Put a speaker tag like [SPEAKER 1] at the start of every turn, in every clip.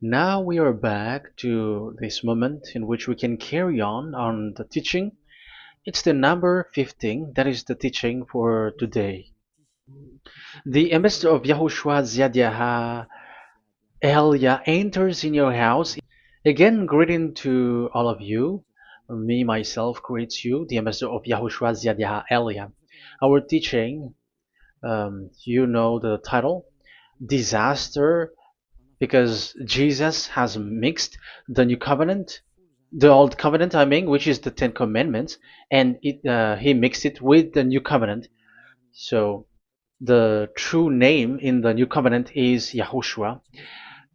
[SPEAKER 1] Now we are back to this moment in which we can carry on the teaching. It's the number 15, that is the teaching for today. The ambassador of YAHOSHUAH YAH Elia enters in your house. Again, greeting to all of you. Me, myself, greets you, the ambassador of YAHOSHUAH YAH Elia. Our teaching, you know the title, Disaster, because Jesus has mixed the new covenant, the old covenant, I mean, which is the Ten Commandments, and he mixed it with the new covenant. So the true name in the new covenant is Yahushua.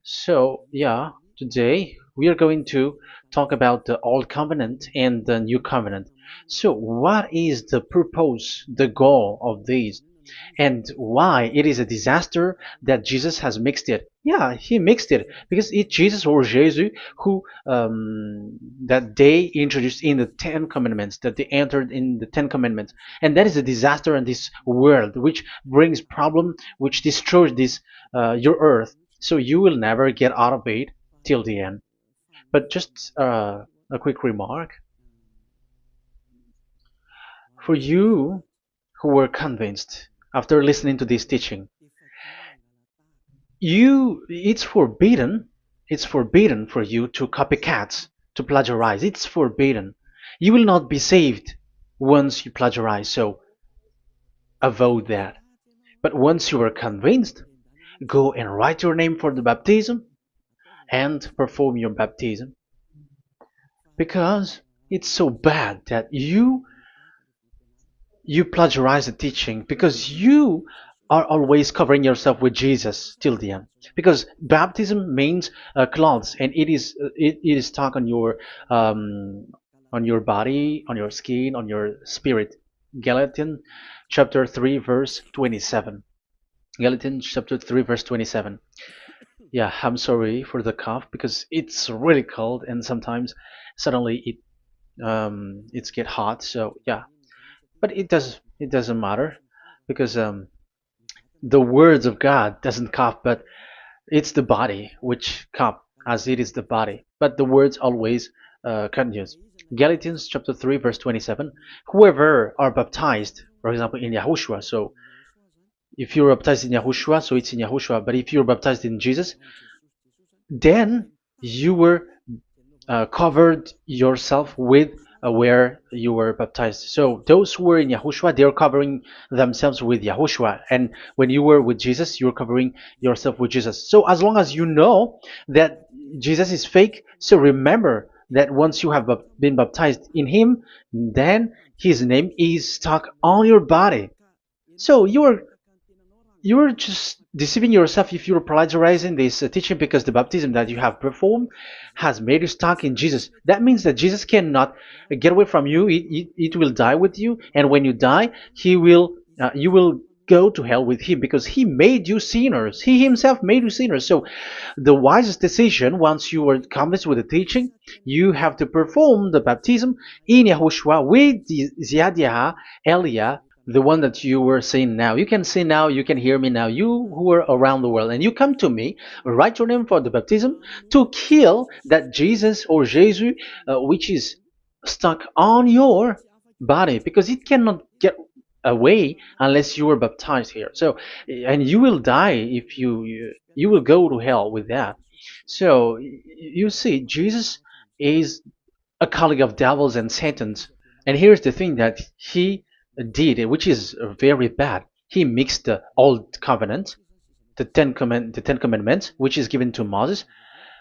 [SPEAKER 1] So yeah, today we are going to talk about the old covenant and the new covenant. So what is the purpose, the goal of these? And why it is a disaster that Jesus has mixed it. Yeah, he mixed it because it's Jesus or Jesus who that they introduced in the Ten Commandments, that they entered in the Ten Commandments, and that is a disaster in this world, which brings problem, which destroys this your earth. So you will never get out of it till the end. But just a quick remark for you who were convinced after listening to this teaching. It's forbidden for you to copycat, to plagiarize. It's forbidden. You will not be saved once you plagiarize, so avoid that. But once you are convinced, go and write your name for the baptism and perform your baptism, because it's so bad that you plagiarize the teaching, because you are always covering yourself with Jesus till the end. Because baptism means clothes, and it is stuck on your body, on your skin, on your spirit. Galatians chapter 3 verse 27. Galatians chapter 3 verse 27. Yeah, I'm sorry for the cough because it's really cold and sometimes suddenly it's get hot. So yeah, but it doesn't matter because the words of God doesn't cough, but it's the body which cough, as it is the body. But the words always continues. Galatians chapter 3 verse 27. Whoever are baptized, for example, in Yahushua. So if you're baptized in Yahushua, so it's in Yahushua. But if you're baptized in Jesus, then you were covered yourself with where you were baptized. So those who were in Yahushua, they are covering themselves with Yahushua. And when you were with Jesus, you're covering yourself with Jesus. So as long as you know that Jesus is fake, so remember that once you have been baptized in him, then his name is stuck on your body. So you're just deceiving yourself if you're plagiarizing this teaching, because the baptism that you have performed has made you stuck in Jesus. That means that Jesus cannot get away from you. It will die with you, and when you die, you will go to hell with him, because he made you sinners. He himself made you sinners. So the wisest decision, once you are convinced with the teaching, you have to perform the baptism in Yahushua with the Ziyadah Elia, the one that you were saying now. You can see now, you can hear me now. You who are around the world, and you come to me, write your name for the baptism to kill that Jesus or Jesus, which is stuck on your body, because it cannot get away unless you are baptized here. So, and you will die if you will go to hell with that. So you see, Jesus is a colleague of devils and Satans. And here's the thing that he did, which is very bad. He mixed the old covenant, the Ten Commandments, which is given to Moses,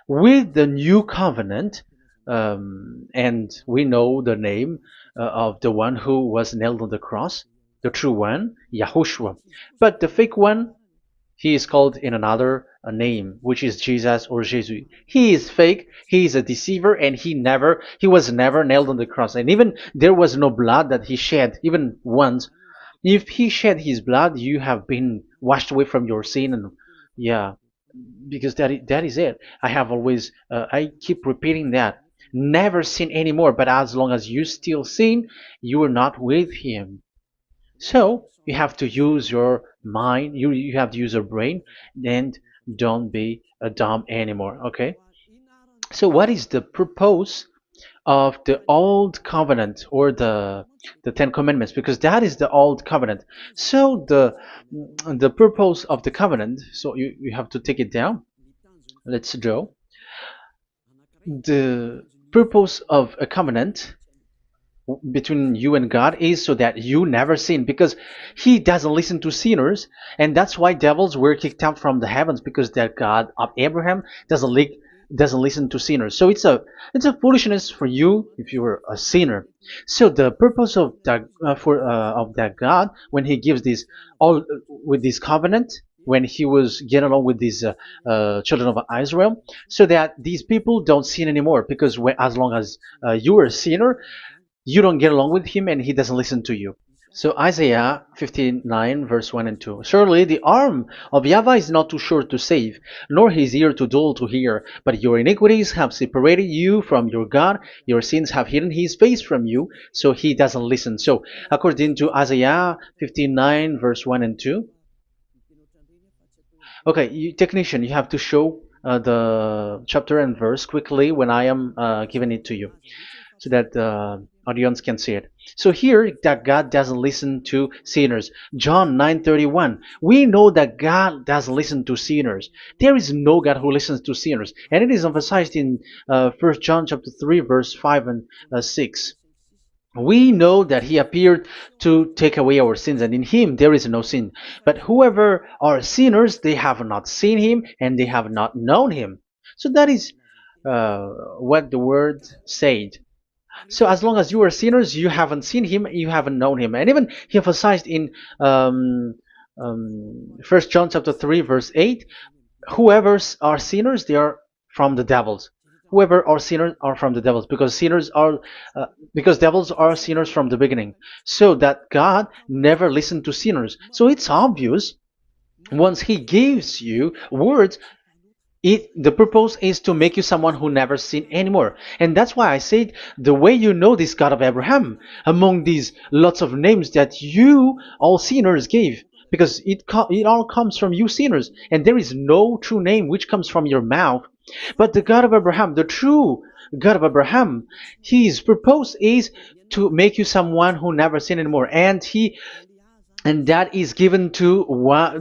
[SPEAKER 1] with the new covenant, and we know the name of the one who was nailed on the cross, the true one, Yahushua. But the fake one, he is called in another name, which is Jesus or Jesus. He is fake. He is a deceiver, and he was never nailed on the cross. And even there was no blood that he shed, even once. If he shed his blood, you have been washed away from your sin, and yeah, because that is it. I keep repeating that. Never sin anymore. But as long as you still sin, you are not with him. So you have to use your mind, you have to use your brain, and don't be dumb anymore. Okay. So what is the purpose of the old covenant, or the Ten Commandments? Because that is the old covenant. So the purpose of the covenant. So you have to take it down. Let's draw. The purpose of a covenant between you and God is so that you never sin, because he doesn't listen to sinners. And that's why devils were kicked out from the heavens, because that God of Abraham doesn't listen to sinners. So it's a foolishness for you if you were a sinner. So the purpose of that of that God, when he gives this all with this covenant, when he was getting along with these children of Israel, so that these people don't sin anymore, because as long as you are a sinner, you don't get along with him and he doesn't listen to you. So Isaiah 59 verse 1 and 2. Surely the arm of YAHVAH is not too short to save, nor his ear too dull to hear. But your iniquities have separated you from your God. Your sins have hidden his face from you, so he doesn't listen. So according to Isaiah 59 verse 1 and 2. Okay, technician, you have to show the chapter and verse quickly when I am giving it to you, so that the audience can see it. So here, that God doesn't listen to sinners. John 9:31. We know that God doesn't listen to sinners. There is no God who listens to sinners, and it is emphasized in 1 John chapter 3 verse 5 and 6. We know that he appeared to take away our sins, and in him there is no sin. But whoever are sinners, they have not seen him, and they have not known him. So that is what the word said. So as long as you are sinners, you haven't seen him, you haven't known him. And even he emphasized in 1 John chapter 3 verse 8, whoever are sinners, they are from the devils. Whoever are sinners are from the devils, because because devils are sinners from the beginning. So that God never listened to sinners. So it's obvious, once he gives you words, the purpose is to make you someone who never sin anymore. And that's why I said, the way you know this God of Abraham among these lots of names that you all sinners gave, because it all comes from you sinners, and there is no true name which comes from your mouth. But the God of Abraham, the true God of Abraham, his purpose is to make you someone who never sin anymore, and that is given to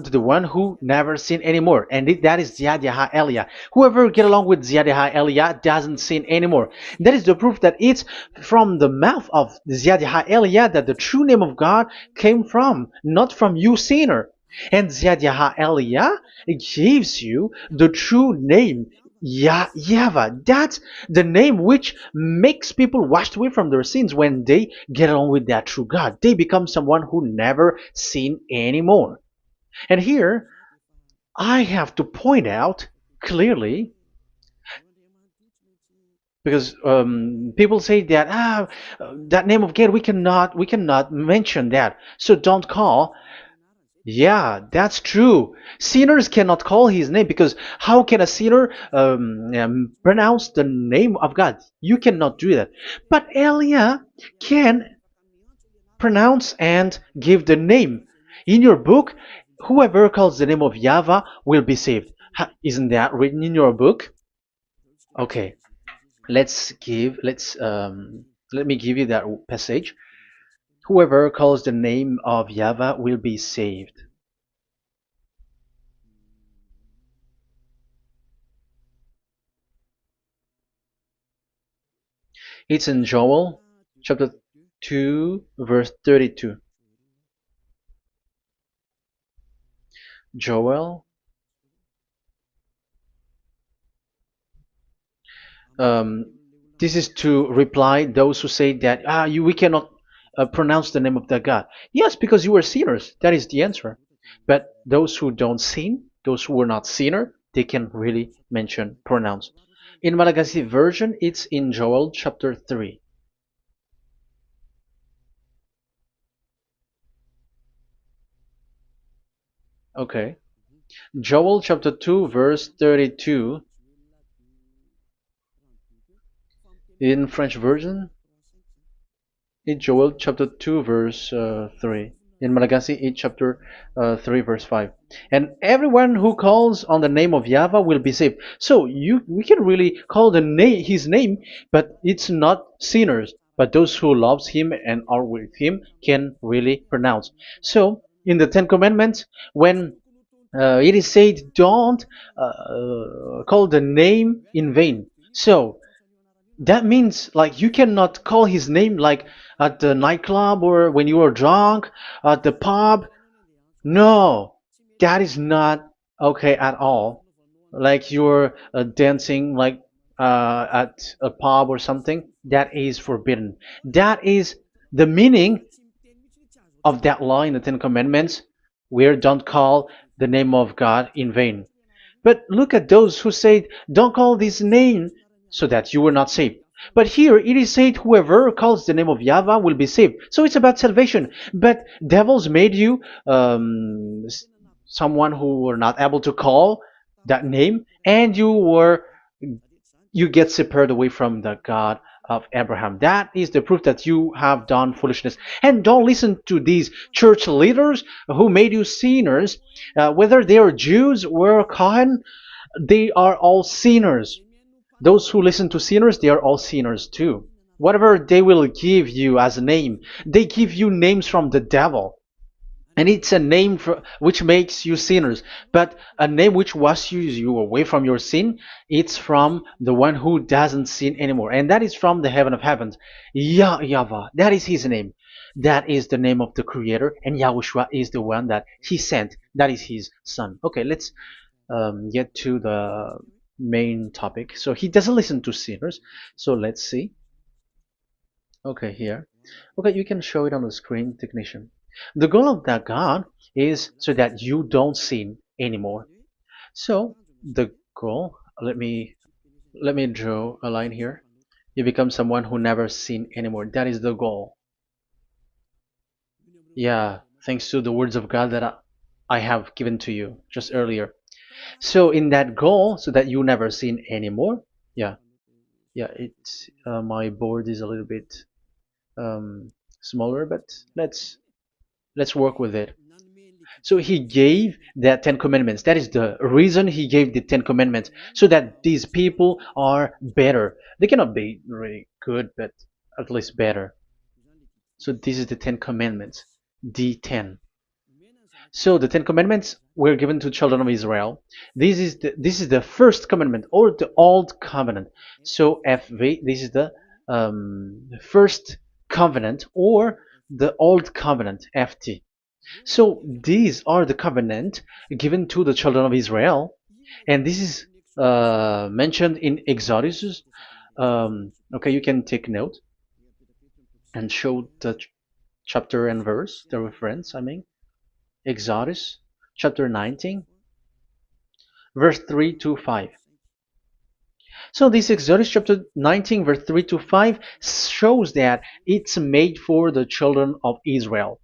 [SPEAKER 1] the one who never sin anymore, and that is YAH Eliah. Whoever get along with YAH Eliah doesn't sin anymore. That is the proof that it's from the mouth of YAH Eliah that the true name of God came from, not from you sinner. And YAH Eliah gives you the true name, YAHVAH. That's the name which makes people washed away from their sins. When they get along with that true God, they become someone who never sin anymore. And here, I have to point out clearly, because people say that that name of God, we cannot mention that, so don't call. Yeah, that's true. Sinners cannot call his name, because how can a sinner pronounce the name of God? You cannot do that. But Elia can pronounce and give the name. In your book, whoever calls the name of YAHVAH will be saved. Isn't that written in your book? Okay, let me give you that passage. Whoever calls the name of YAHVAH will be saved. It's in Joel chapter 2 verse 32. Joel, um, this is to reply those who say that we cannot pronounce the name of the God. Yes, because you are sinners. That is the answer. But those who don't sin, those who are not sinner, they can really pronounce. In Malagasy version, it's in Joel chapter 3. Okay. Joel chapter 2 verse 32. In French version, in Joel chapter 2 verse 3. in Malagasy 8 chapter 3 verse 5. And everyone who calls on the name of Yahweh will be saved. So we can really call the name his name, but it's not sinners, but those who loves him and are with him can really pronounce. So in the Ten Commandments, when it is said, don't call the name in vain. So that means like you cannot call his name like at the nightclub or when you are drunk at the pub. No, that is not okay at all. Like you're dancing like at a pub or something, that is forbidden. That is the meaning of that law in the Ten Commandments, where don't call the name of God in vain. But look at those who said, don't call this name so that you will not saved. But here it is said, whoever calls the name of Yahweh will be saved. So it's about salvation. But devils made you someone who were not able to call that name, and you get separated away from the God of Abraham. That is the proof that you have done foolishness. And don't listen to these church leaders who made you sinners, whether they are Jews or Kohen, they are all sinners. Those who listen to sinners, they are all sinners too. Whatever they will give you as a name, they give you names from the devil. And it's a name which makes you sinners. But a name which washes you away from your sin, it's from the one who doesn't sin anymore. And that is from the heaven of heavens. Yahvah, that is his name. That is the name of the Creator. And Yahushua is the one that he sent. That is his son. Okay, let's get to the main topic. So he doesn't listen to sinners. So let's see. Okay, here. Okay, you can show it on the screen, technician. The goal of that God is so that you don't sin anymore. So the goal, let me draw a line here. You become someone who never sin anymore. That is the goal. Yeah, thanks to the words of God that I have given to you just earlier. So in that goal, so that you never sin anymore. Yeah, yeah. It's my board is a little bit smaller, but let's work with it. So he gave the Ten Commandments. That is the reason he gave the Ten Commandments, so that these people are better. They cannot be really good, but at least better. So this is the Ten Commandments, D10. So the Ten Commandments were given to children of Israel. This is the first commandment or the old covenant. So FV, this is the first covenant or the old covenant, FT. So these are the covenant given to the children of Israel, and this is mentioned in Exodus. Okay, you can take note and show the chapter and verse, the reference. I mean, Exodus chapter 19, verse 3 to 5. So this Exodus chapter 19, verse 3 to 5 shows that it's made for the children of Israel.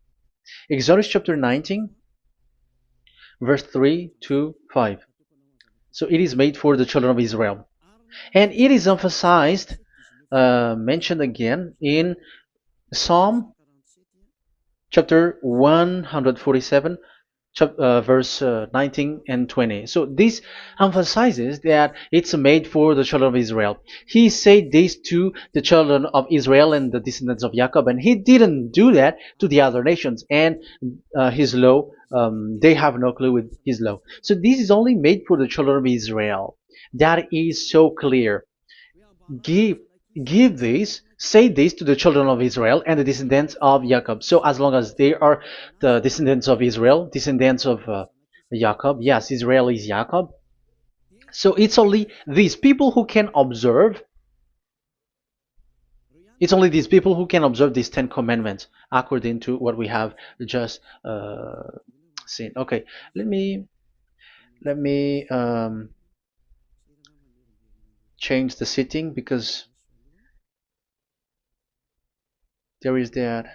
[SPEAKER 1] Exodus chapter 19, verse 3 to 5. So it is made for the children of Israel. And it is emphasized, mentioned again in Psalm chapter 147, verse 19 and 20. So this emphasizes that it's made for the children of Israel. He said this to the children of Israel and the descendants of Jacob, and he didn't do that to the other nations. And his law, they have no clue with his law. So this is only made for the children of Israel. That is so clear. Give give this, say this to the children of Israel and the descendants of Jacob. So as long as they are the descendants of Israel, descendants of Jacob, yes, Israel is Jacob. So it's only these people who can observe. It's only these people who can observe these Ten Commandments according to what we have just seen. Okay, let me change the setting because there is that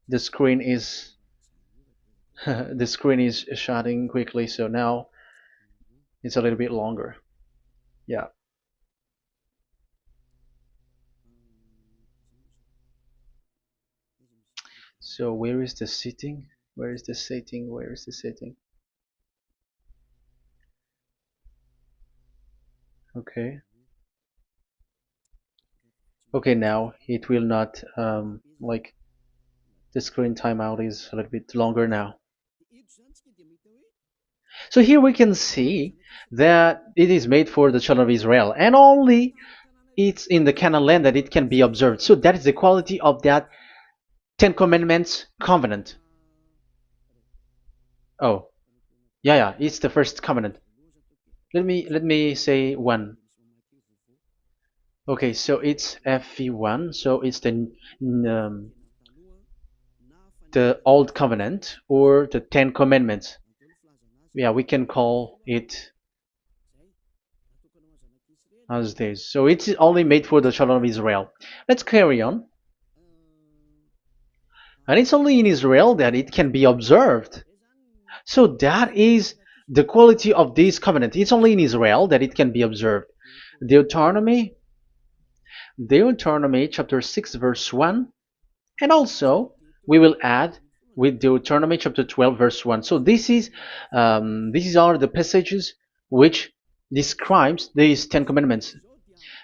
[SPEAKER 1] the screen is the screen is shutting quickly, so now it's a little bit longer. Yeah. So where is the sitting? Where is the sitting? Where is the sitting? Okay. Okay, now it will not like the screen timeout is a little bit longer now. So here we can see that it is made for the children of Israel, and only it's in the Canaan land that it can be observed. So that is the quality of that Ten Commandments covenant. Oh, yeah, it's the first covenant. Let me say one. Okay, so it's FV1, so it's the old covenant or the Ten Commandments. Yeah, we can call it as this. So it's only made for the children of Israel. Let's carry on. And it's only in Israel that it can be observed. So that is the quality of this covenant. It's only in Israel that it can be observed. Deuteronomy, Deuteronomy chapter 6 verse 1, and also we will add with Deuteronomy chapter 12 verse 1. So these are the passages which describes these 10 commandments.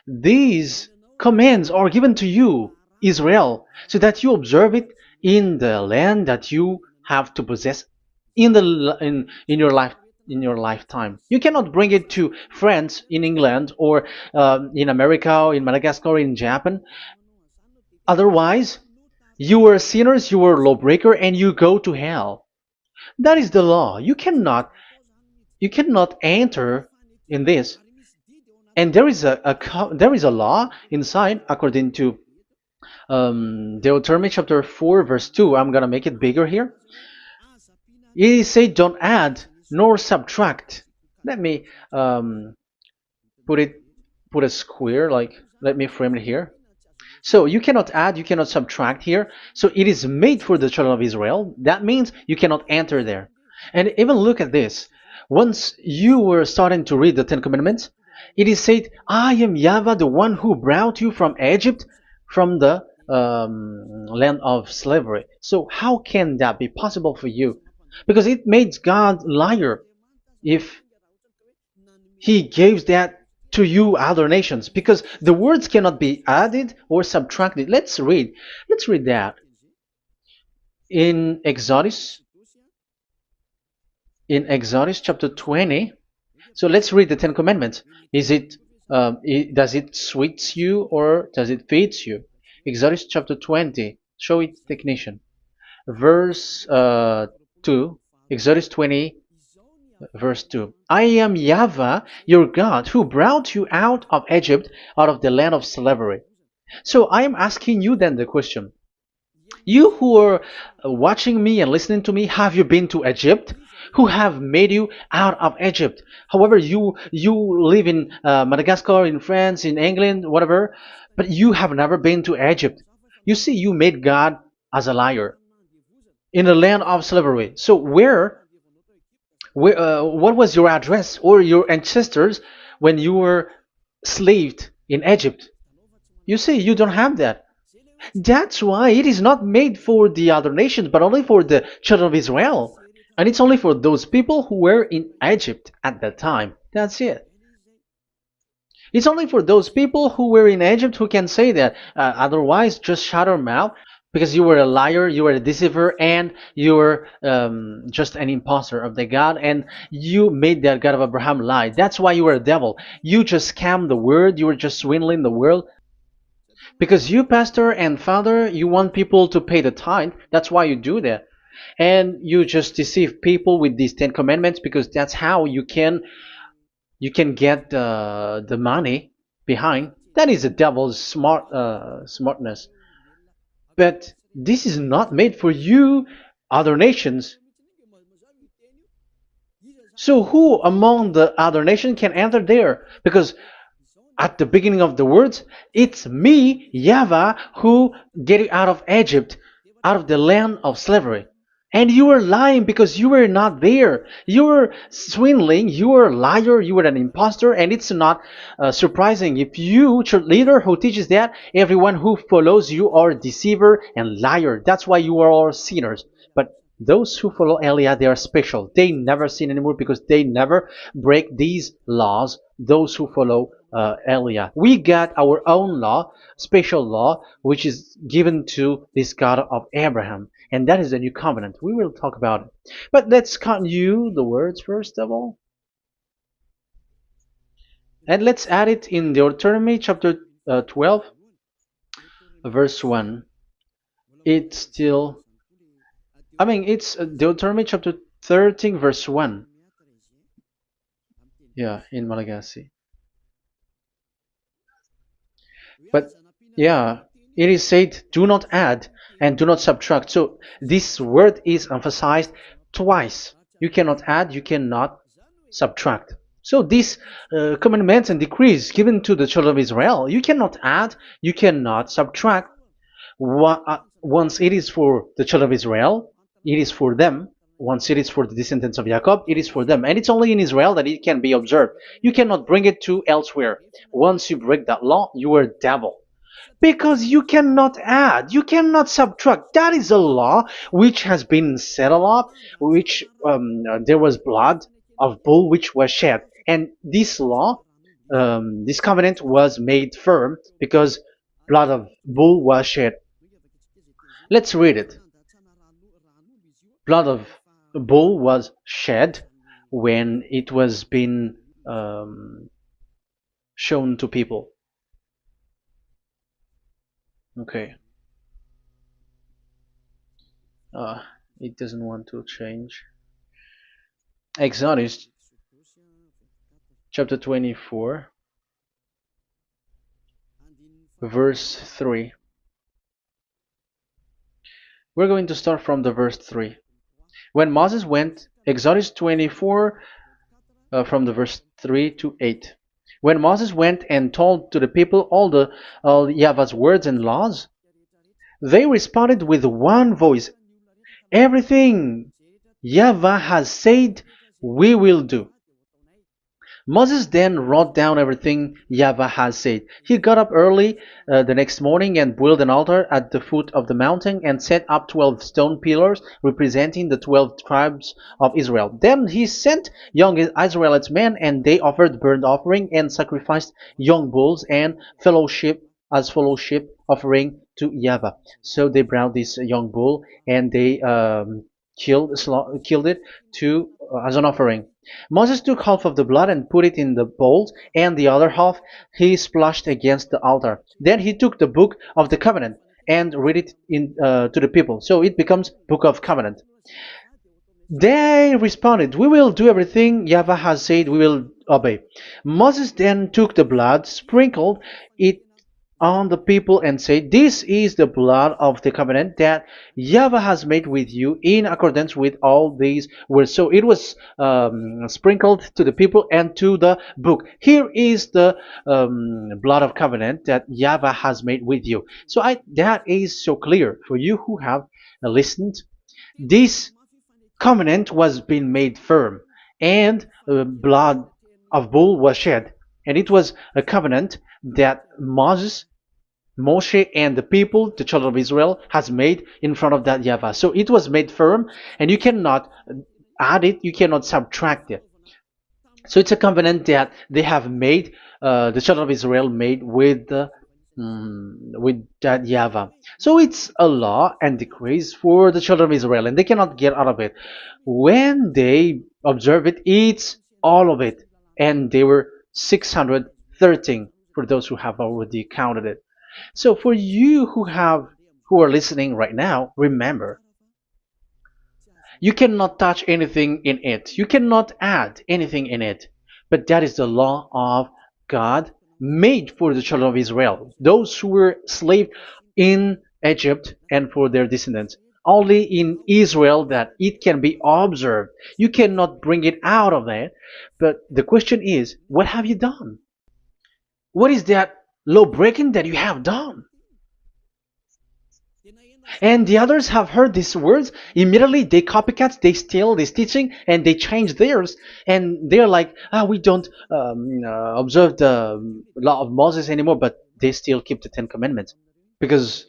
[SPEAKER 1] These commands are given to you, Israel, so that you observe it in the land that you have to possess in your lifetime. You cannot bring it to France, in England, or in America, or in Madagascar, or in Japan. Otherwise, you were sinners, you were lawbreaker, and you go to hell. That is the law. You cannot enter in this. And there is a law inside according to Deuteronomy chapter 4 verse 2. I'm gonna make it bigger here. It says don't add nor subtract. Let me put a square, like let me frame it here. So you cannot add, you cannot subtract here. So it is made for the children of Israel. That means you cannot enter there. And even look at this. Once you were starting to read the Ten Commandments, it is said, I am YAHVAH, the one who brought you from Egypt, from the land of slavery. So how can that be possible for you? Because it made God liar if he gives that to you other nations, because the words cannot be added or subtracted. Let's read that in Exodus chapter 20. So let's read the Ten Commandments. Does it sweets you or does it feeds you? Exodus chapter 20. Show it, technician. Verse 2. Exodus 20 verse 2. I am YAHVAH, your God, who brought you out of Egypt, out of the land of slavery. So I am asking you then the question. You who are watching me and listening to me, have you been to Egypt? Who have made you out of Egypt? However, you live in Madagascar, in France, in England, whatever, but you have never been to Egypt. You see, you made God as a liar in the land of slavery. So what was your address or your ancestors when you were slaved in Egypt? You see, you don't have that. That's why it is not made for the other nations, but only for the children of Israel. And it's only for those people who were in Egypt at that time. That's it. It's only for those people who were in Egypt who can say that. Otherwise, just shut your mouth, because you were a liar, you were a deceiver, and you were just an imposter of the God, and you made that God of Abraham lie. That's why you were a devil. You just scammed the word, you were just swindling the world. Because you, pastor and father, you want people to pay the tithe. That's why you do that. And you just deceive people with these 10 commandments, because that's how you can get the money behind. That is the devil's smartness. But this is not made for you, other nations. So who among the other nations can enter there? Because at the beginning of the words, it's me, YAHVAH, who get you out of Egypt, out of the land of slavery. And you were lying because you were not there. You were swindling. You were a liar. You were an imposter. And it's not surprising if you, church leader who teaches that, everyone who follows you are deceiver and liar. That's why you are all sinners. But those who follow Elia, they are special. They never sin anymore because they never break these laws. Those who follow Elia. We got our own law, special law, which is given to this God of Abraham. And that is the new covenant. We will talk about it. But let's continue the words first of all. And let's add it in Deuteronomy chapter 12, verse 1. It's still, it's Deuteronomy chapter 13, verse 1. Yeah, in Malagasy. But yeah, it is said, do not add and do not subtract. So this word is emphasized twice. You cannot add, you cannot subtract. So these commandments and decrees given to the children of Israel, you cannot add, you cannot subtract. Once it is for the children of Israel, it is for them. Once it is for the descendants of Jacob, it is for them. And it's only in Israel that it can be observed. You cannot bring it to elsewhere. Once you break that law, you are devil. Because you cannot add, you cannot subtract. That is a law which has been settled up, which there was blood of bull which was shed. And this law, this covenant was made firm because blood of bull was shed. Let's read it. Blood of bull was shed when it was been shown to people. Okay. It doesn't want to change. Exodus chapter 24, verse 3. We're going to start from the verse 3. When Moses went, Exodus 24, from the verse 3 to 8. When Moses went and told to the people all YAHVAH's words and laws, they responded with one voice, everything YAHVAH has said, we will do. Moses then wrote down everything YAHVAH has said. He got up early the next morning and built an altar at the foot of the mountain and set up 12 stone pillars representing the 12 tribes of Israel. Then he sent young Israelite men, and they offered burnt offering and sacrificed young bulls and fellowship offering to YAHVAH. So they brought this young bull and they killed it as an offering. Moses took half of the blood and put it in the bowls, and the other half he splashed against the altar. Then he took the book of the covenant and read it to the people. So it becomes book of covenant. They responded, we will do everything YAHVAH has said, we will obey. Moses then took the blood, sprinkled it on the people and said, this is the blood of the covenant that YAHVAH has made with you in accordance with all these words. So it was sprinkled to the people and to the book. Here is the blood of covenant that YAHVAH has made with you. So that is so clear for you who have listened. This covenant was being made firm, and blood of bull was shed. And it was a covenant that Moshe and the people, the children of Israel, has made in front of that YAHVAH. So it was made firm, and you cannot add it, you cannot subtract it. So it's a covenant that they have made, the children of Israel made with that YAHVAH. So it's a law and decrees for the children of Israel, and they cannot get out of it. When they observe it, it's all of it. And they were 613 for those who have already counted it. So for you who are listening right now, remember, you cannot touch anything in it. You cannot add anything in it. But that is the law of God made for the children of Israel, those who were slaves in Egypt and for their descendants. Only in Israel that it can be observed. You cannot bring it out of it. But the question is, what have you done? What is that law breaking that you have done? And the others have heard these words. Immediately, they copycats, they steal this teaching, and they change theirs. And they're like, ah, we don't observe the law of Moses anymore, but they still keep the Ten Commandments because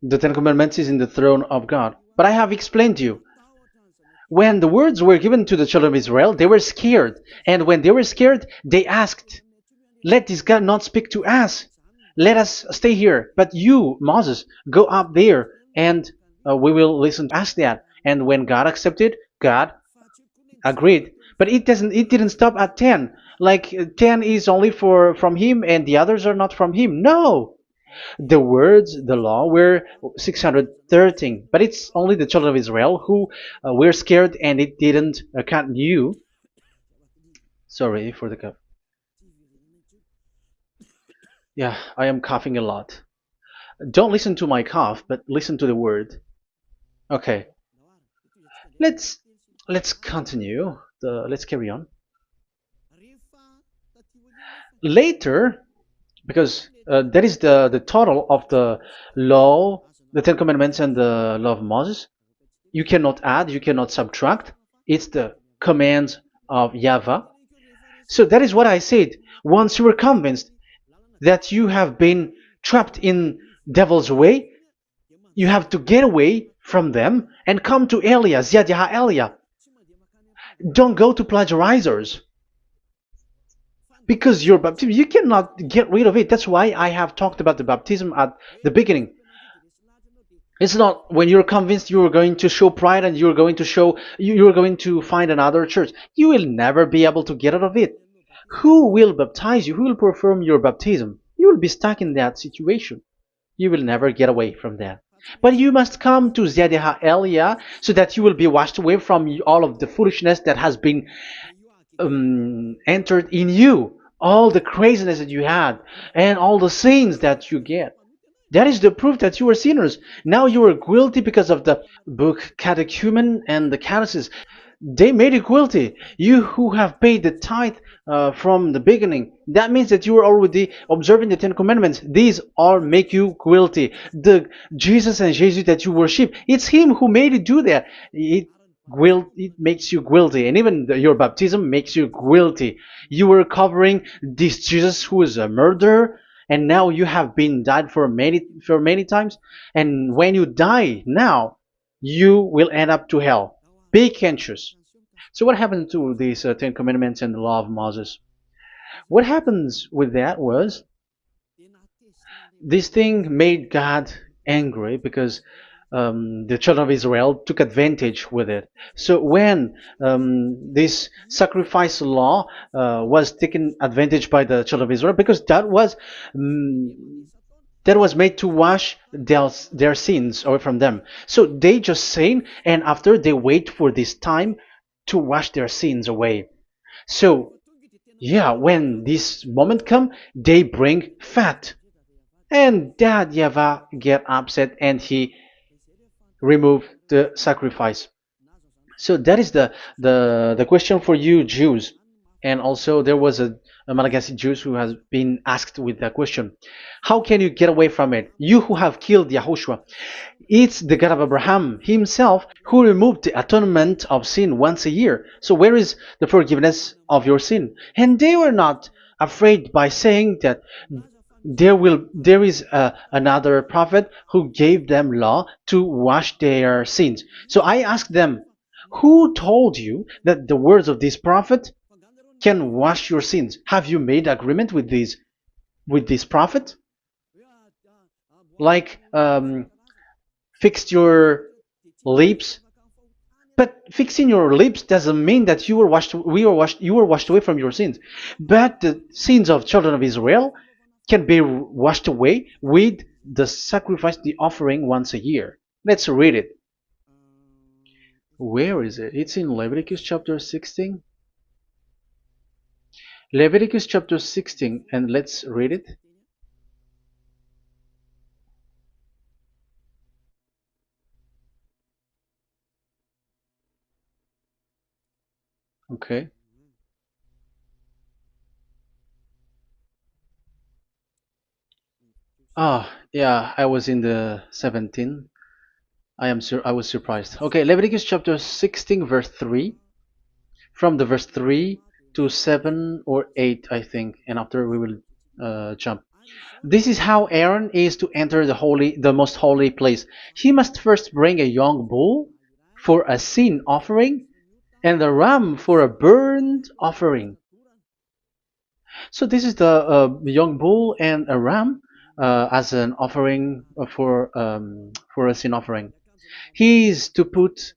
[SPEAKER 1] the Ten Commandments is in the throne of God. But I have explained to you, when the words were given to the children of Israel, they were scared. And when they were scared, they asked, let this God not speak to us. Let us stay here. But you, Moses, go up there and we will listen to ask that. And when God accepted, God agreed. But it didn't stop at 10. Like 10 is only for from him and the others are not from him. No. The words, the law were 613, but it's only the children of Israel who were scared and it didn't knew. Sorry for the cough. Yeah, I am coughing a lot. Don't listen to my cough, but listen to the word. Okay, let's let's continue. Let's carry on. Later, because that is the total of the law, the Ten Commandments, and the law of Moses. You cannot add, you cannot subtract. It's the commands of YAHVAH. So that is what I said. Once you were convinced that you have been trapped in devil's way, you have to get away from them and come to Elia, Ziadiha Elia. Don't go to plagiarizers. Because your baptism, you cannot get rid of it. That's why I have talked about the baptism at the beginning. It's not when you're convinced you're going to show pride and you're going to show you're going to find another church. You will never be able to get out of it. Who will baptize you? Who will perform your baptism? You will be stuck in that situation. You will never get away from that. But you must come to Ziadiha Elia so that you will be washed away from all of the foolishness that has been entered in you, all the craziness that you had, and all the sins that you get. That is the proof that you are sinners. Now you are guilty because of the book catechumen and the catechism. They made you guilty. You who have paid the tithe from the beginning, that means that you are already observing the Ten Commandments. These all make you guilty. The Jesus and Jesus that you worship, it's Him who made you do that. It makes you guilty, and even your baptism makes you guilty. You were covering this Jesus who is a murderer, and now you have been died for many times. And when you die now, you will end up to hell. Be conscious. So what happened to these Ten Commandments and the Law of Moses? What happens with that was this thing made God angry because the children of Israel took advantage with it. So when this sacrifice law was taken advantage by the children of Israel, because that was made to wash their sins away from them. So they just sin, and after they wait for this time to wash their sins away. So yeah, when this moment come, they bring fat, and Dad Yava get upset and he remove the sacrifice. So that is the question for you Jews. And also there was a Malagasy Jews who has been asked with that question. How can you get away from it? You who have killed Yahushua. It's the God of Abraham himself who removed the atonement of sin once a year. So where is the forgiveness of your sin? And they were not afraid by saying that there is another prophet who gave them law to wash their sins. So I asked them, who told you that the words of this prophet can wash your sins? Have you made agreement with this prophet? Like fixed your lips, but fixing your lips doesn't mean that you were washed away from your sins. But the sins of children of Israel can be washed away with the sacrifice, the offering once a year. Let's read it. Where is it? It's in Leviticus chapter 16. Leviticus chapter 16, and let's read it. Okay. Ah, Yeah, I was in the 17. I was surprised. Okay, Leviticus chapter 16 verse 3, from the verse 3 to 7 or 8, I think, and after we will jump. This is how Aaron is to enter the most holy place. He must first bring a young bull for a sin offering and a ram for a burnt offering. So this is the young bull and a ram as an offering for a sin offering. He is to put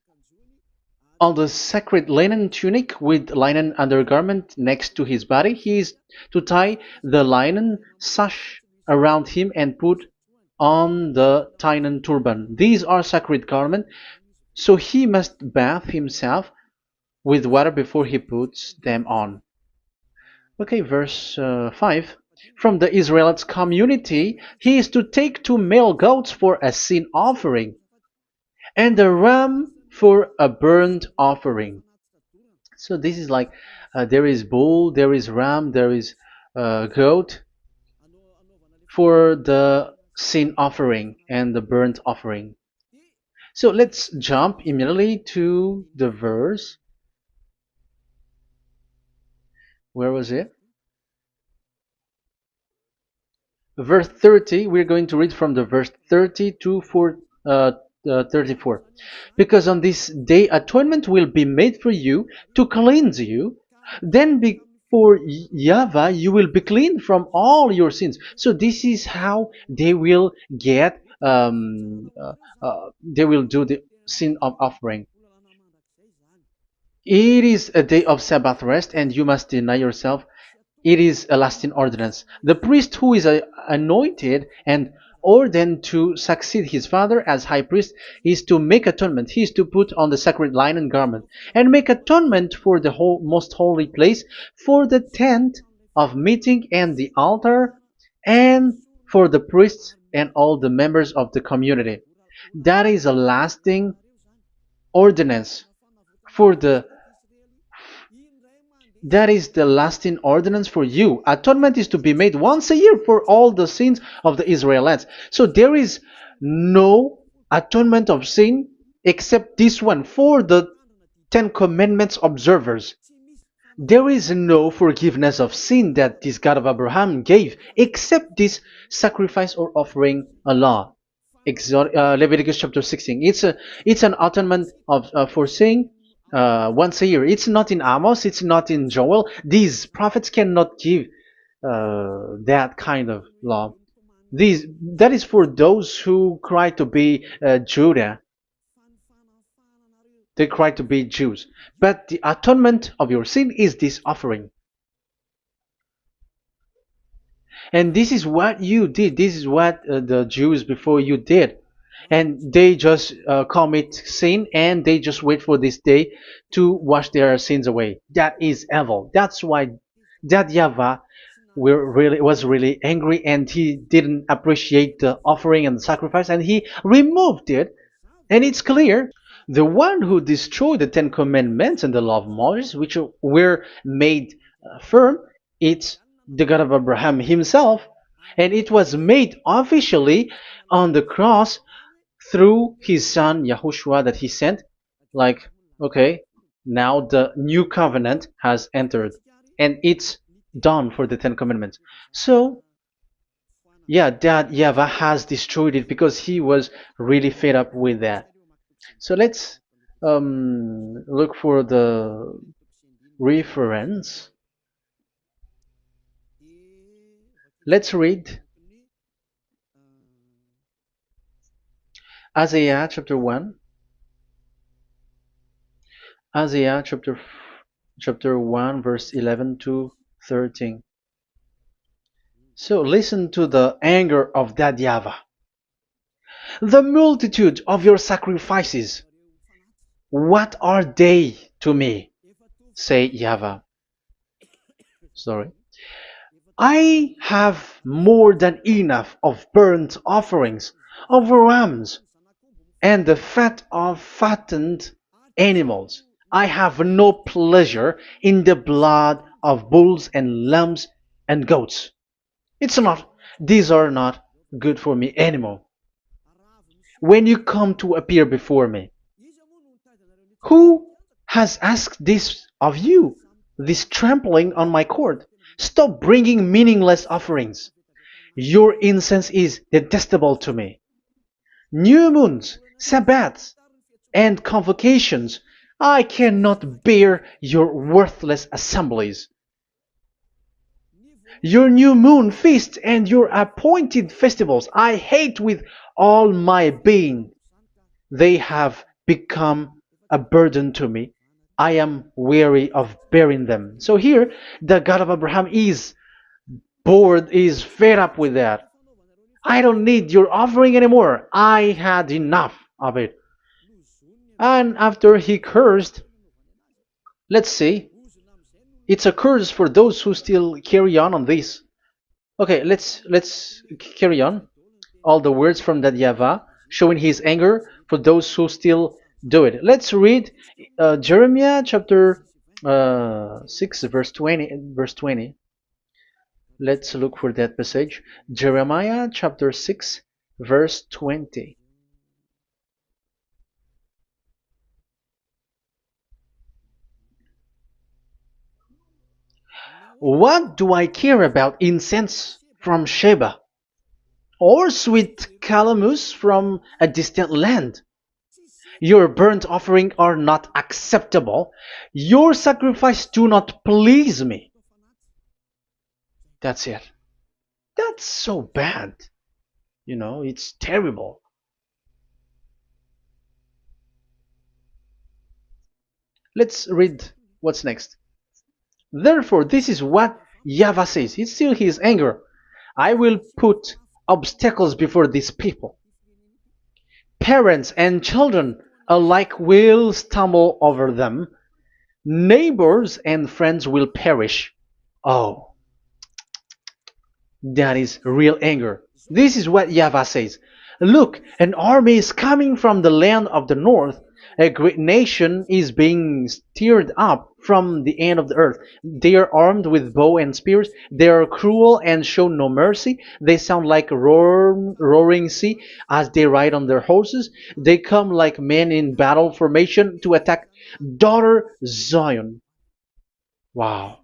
[SPEAKER 1] on the sacred linen tunic with linen undergarment next to his body. He is to tie the linen sash around him and put on the linen turban. These are sacred garments, so he must bathe himself with water before he puts them on. Okay, verse 5. From the Israelites community, he is to take 2 male goats for a sin offering and a ram for a burnt offering. So this is like there is bull, there is ram, there is goat for the sin offering and the burnt offering. So let's jump immediately to the verse. Where was it? Verse 30. We're going to read from the verse 30 to 34. Because on this day atonement will be made for you to cleanse you. Then before YAHVAH you will be clean from all your sins. So this is how they will get they will do the sin of offering. It is a day of Sabbath rest, and you must deny yourself. It is a lasting ordinance. The priest who is anointed and ordained to succeed his father as high priest is to make atonement. He is to put on the sacred linen garment and make atonement for the whole most holy place, for the tent of meeting and the altar, and for the priests and all the members of the community. That is a lasting ordinance for the that is the lasting ordinance for you. Atonement is to be made once a year for all the sins of the Israelites. So there is no atonement of sin except this one for the Ten Commandments observers. There is no forgiveness of sin that this God of Abraham gave except this sacrifice or offering Allah. Leviticus chapter 16. It's an atonement of for sin once a year. It's not in Amos. It's not in Joel. These prophets cannot give that kind of law. That is for those who cry to be Judah. They cry to be Jews. But the atonement of your sin is this offering. And this is what you did. This is what the Jews before you did. And they just commit sin and they just wait for this day to wash their sins away. That is evil. That's why that YAHVAH was really angry, and he didn't appreciate the offering and the sacrifice, and he removed it. And it's clear the one who destroyed the Ten Commandments and the law of Moses, which were made firm, it's the God of Abraham himself, and it was made officially on the cross through his son YAHOSHUAH that he sent. Like, okay, now the new covenant has entered, and it's done for the Ten Commandments. So yeah, that YAHVAH has destroyed it because he was really fed up with that. So let's look for the reference. Let's read Isaiah chapter 1. Isaiah chapter 1 verse 11 to 13. So listen to the anger of that YAHVAH. The multitude of your sacrifices, what are they to me? Say YAHVAH. Sorry. I have more than enough of burnt offerings, of rams, and the fat of fattened animals. I have no pleasure in the blood of bulls and lambs and goats. These are not good for me anymore. When you come to appear before me, who has asked this of you? This trampling on my court. Stop bringing meaningless offerings. Your incense is detestable to me. New moons, Sabbaths, and convocations. I cannot bear your worthless assemblies. Your new moon feasts and your appointed festivals I hate with all my being. They have become a burden to me. I am weary of bearing them. So here, the God of Abraham is bored, is fed up with that. I don't need your offering anymore. I had enough of it. And after he cursed, let's see, it's a curse for those who still carry on this. Okay, let's carry on. All the words from that YAHVAH showing his anger for those who still do it. Let's read Jeremiah chapter 6 verse 20. Verse 20. Let's look for that passage. Jeremiah chapter 6 verse 20. What do I care about incense from Sheba, or sweet calamus from a distant land? Your burnt offering are not acceptable. Your sacrifice do not please me. That's it. That's so bad. It's terrible. Let's read what's next. Therefore, this is what YAHVAH says. It's still his anger. I will put obstacles before these people. Parents and children alike will stumble over them. Neighbors and friends will perish. Oh, that is real anger. This is what YAHVAH says. Look, an army is coming from the land of the north. A great nation is being stirred up from the end of the earth. They are armed with bow and spears. They are cruel and show no mercy. They sound like a roaring sea as they ride on their horses. They come like men in battle formation to attack daughter Zion. Wow.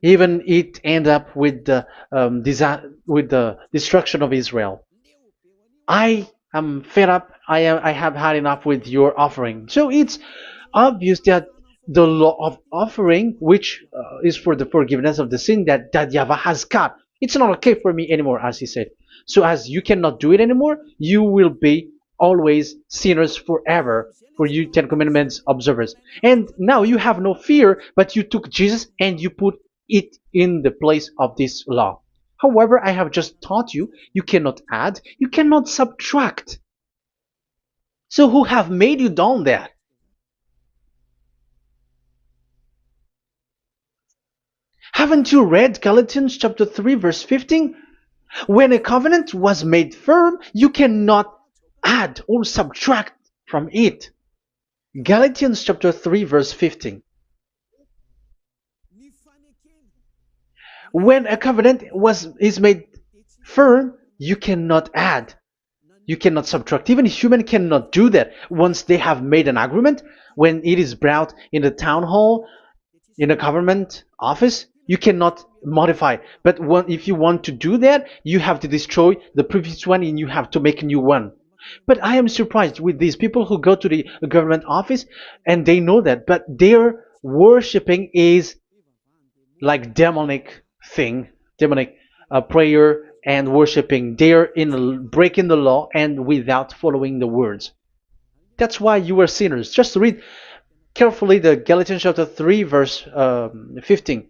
[SPEAKER 1] Even it end up with the with the destruction of Israel. I am fed up. I have had enough with your offering. So it's obvious that the law of offering, which is for the forgiveness of the sin that YAHVAH has got, it's not okay for me anymore, as he said. So as you cannot do it anymore, you will be always sinners forever for you Ten Commandments observers. And now you have no fear, but you took Jesus and you put it in the place of this law. However, I have just taught you, you cannot add, you cannot subtract. So who have made you done that? Haven't you read Galatians chapter 3 verse 15? When a covenant was made firm, you cannot add or subtract from it. Galatians chapter 3 verse 15. When a covenant is made firm, you cannot add. You cannot subtract. Even human cannot do that. Once they have made an agreement, when it is brought in the town hall, in a government office, you cannot modify. But if you want to do that, you have to destroy the previous one and you have to make a new one. But I am surprised with these people who go to the government office and they know that, but their worshipping is like demonic thing, demonic prayer and worshipping. They're in breaking the law and without following the words. That's why you are sinners. Just read carefully the Galatians chapter 3 verse 15.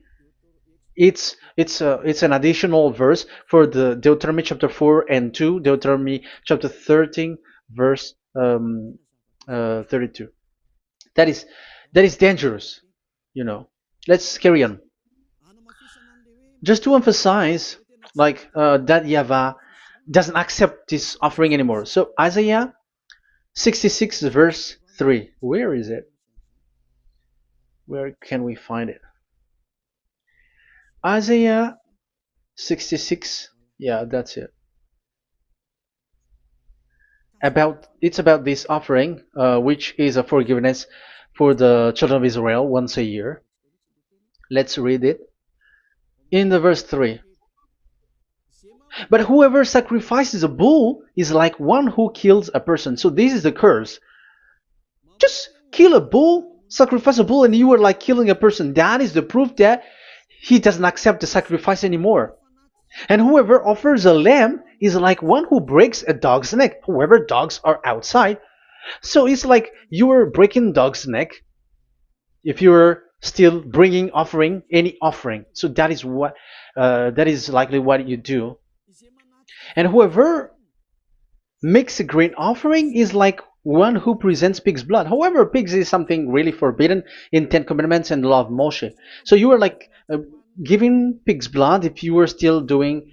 [SPEAKER 1] It's an additional verse for the Deuteronomy chapter 4 and 2, Deuteronomy chapter 13 verse 32. That is dangerous, you know. Let's carry on. Just to emphasize, like that YAHVAH doesn't accept this offering anymore. So Isaiah 66 verse 3. Where is it? Where can we find it? Isaiah 66. Yeah, that's it. About this offering, which is a forgiveness for the children of Israel once a year. Let's read it in the verse 3. But whoever sacrifices a bull is like one who kills a person. So this is the curse. Just kill a bull, sacrifice a bull, and you are like killing a person. That is the proof that he doesn't accept the sacrifice anymore. And whoever offers a lamb is like one who breaks a dog's neck. Whoever dogs are outside. So it's like you are breaking dog's neck if you're still bringing offering any offering. So that is likely what you do. And whoever makes a grain offering is like one who presents pig's blood. However, pigs is something really forbidden in Ten Commandments and the law of Moshe. So you are like giving pig's blood if you were still doing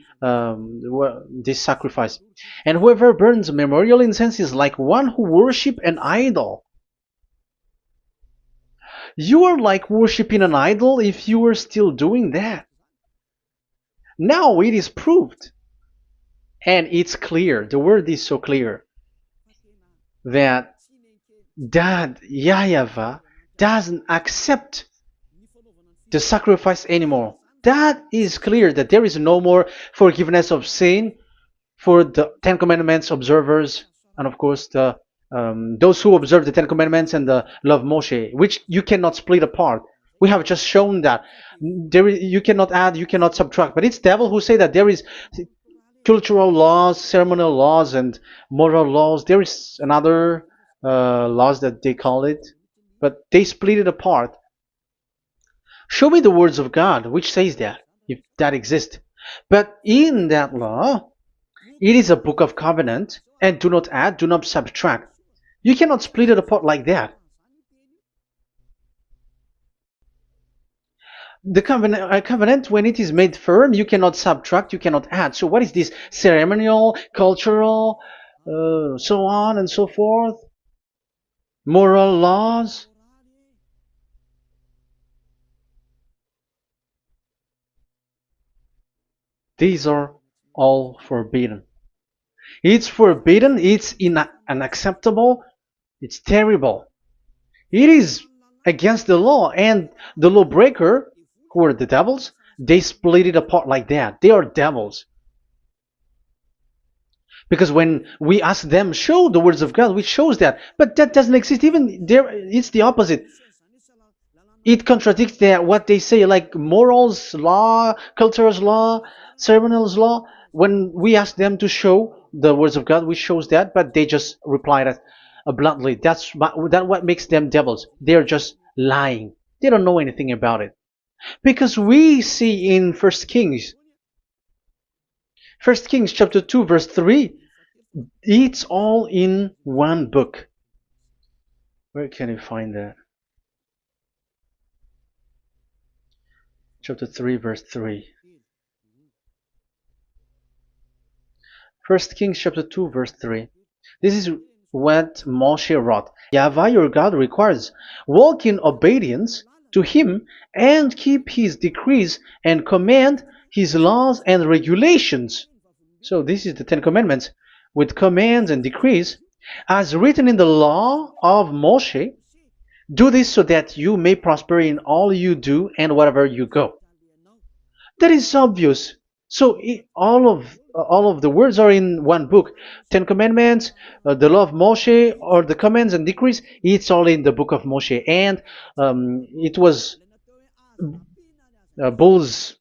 [SPEAKER 1] this sacrifice. And whoever burns memorial incense is like one who worships an idol. You are like worshipping an idol if you were still doing that. Now it is proved, and it's clear, the word is so clear, that YAHVAH doesn't accept the sacrifice anymore. That is clear that there is no more forgiveness of sin for the Ten Commandments observers, and of course those who observe the Ten Commandments and the law of Moshe, which you cannot split apart. We have just shown that you cannot add, you cannot subtract. But it's devil who say that there is cultural laws, ceremonial laws, and moral laws. There is another laws that they call it, but they split it apart. Show me the words of God which says that, if that exists. But in that law, it is a book of covenant, and do not add, do not subtract. You cannot split it apart like that. The covenant, when it is made firm, you cannot subtract, you cannot add. So what is this ceremonial, cultural, so on and so forth? Moral laws? These are all forbidden. It's forbidden, it's unacceptable, it's terrible. It is against the law, and the lawbreaker, who are the devils, they split it apart like that. They are devils. Because when we ask them, show the words of God, which shows that, but that doesn't exist. Even there, it's the opposite. It contradicts what they say, like morals law, cultural law, ceremonial law. When we ask them to show the words of God, which shows that, but they just reply that bluntly. That's what makes them devils. They're just lying. They don't know anything about it. Because we see in First Kings chapter 2 verse 3, it's all in one book. Where can you find that? Chapter 3 verse 3. First Kings chapter 2 verse 3. This is what Moshe wrote. YAHVAH your God requires, walk in obedience to him and keep his decrees and command his laws and regulations. So this is the Ten Commandments with commands and decrees as written in the law of Moshe. Do this so that you may prosper in all you do and wherever you go. That is obvious. So all of the words are in one book. Ten Commandments, the law of Moshe, or the commands and decrees. It's all in the book of Moshe, and it was bull's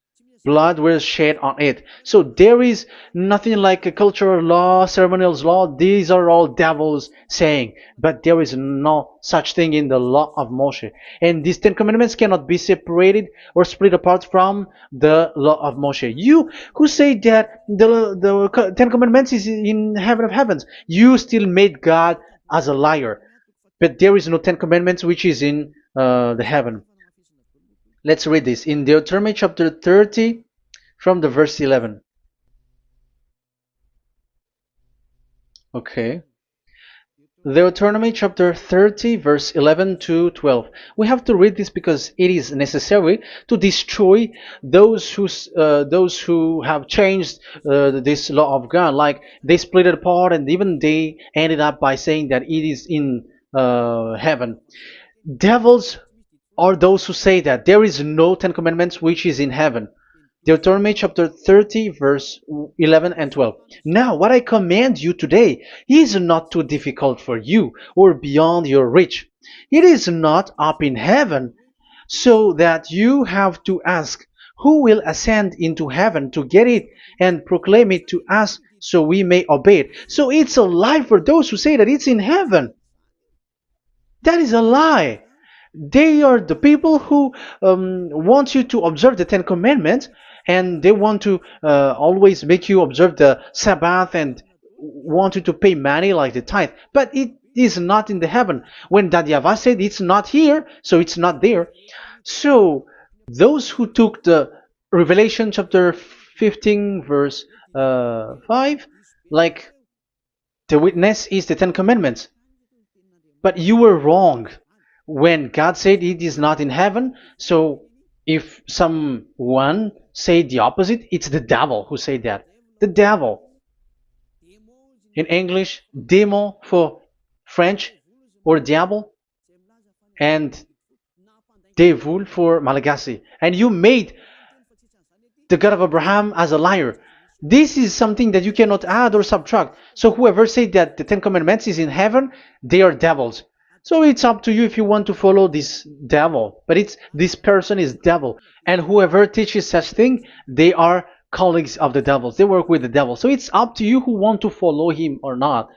[SPEAKER 1] blood was shed on it. So there is nothing like a cultural law, ceremonial law. These are all devils saying, but there is no such thing in the law of Moshe. And these Ten Commandments cannot be separated or split apart from the law of Moshe. You who say that the Ten Commandments is in heaven of heavens, you still made God as a liar. But there is no Ten Commandments which is in the heaven. Let's read this in Deuteronomy chapter 30 from the verse 11. Okay. Deuteronomy chapter 30, verse 11 to 12. We have to read this because it is necessary to destroy those who have changed this law of God. Like they split it apart, and even they ended up by saying that it is in heaven. Devils are those who say that there is no Ten Commandments which is in heaven. Deuteronomy chapter 30, verse 11 and 12. Now, what I command you today is not too difficult for you or beyond your reach. It is not up in heaven, so that you have to ask, who will ascend into heaven to get it and proclaim it to us so we may obey it? So it's a lie for those who say that it's in heaven. That is a lie. They are the people who want you to observe the Ten Commandments, and they want to always make you observe the Sabbath and want you to pay money like the tithe. But it is not in the heaven. When that YAHVAH said it's not here, so it's not there. So those who took the Revelation chapter 15 verse 5, like the witness is the Ten Commandments. But you were wrong when God said it is not in heaven. So if someone say the opposite, it's the devil who said that. The devil. In English, démon for French, or diable, and devil for Malagasy. And you made the God of Abraham as a liar. This is something that you cannot add or subtract. So whoever said that the Ten Commandments is in heaven, they are devils. So it's up to you if you want to follow this devil. But it's this person is devil. And whoever teaches such thing, they are colleagues of the devils. They work with the devil. So it's up to you who want to follow him or not.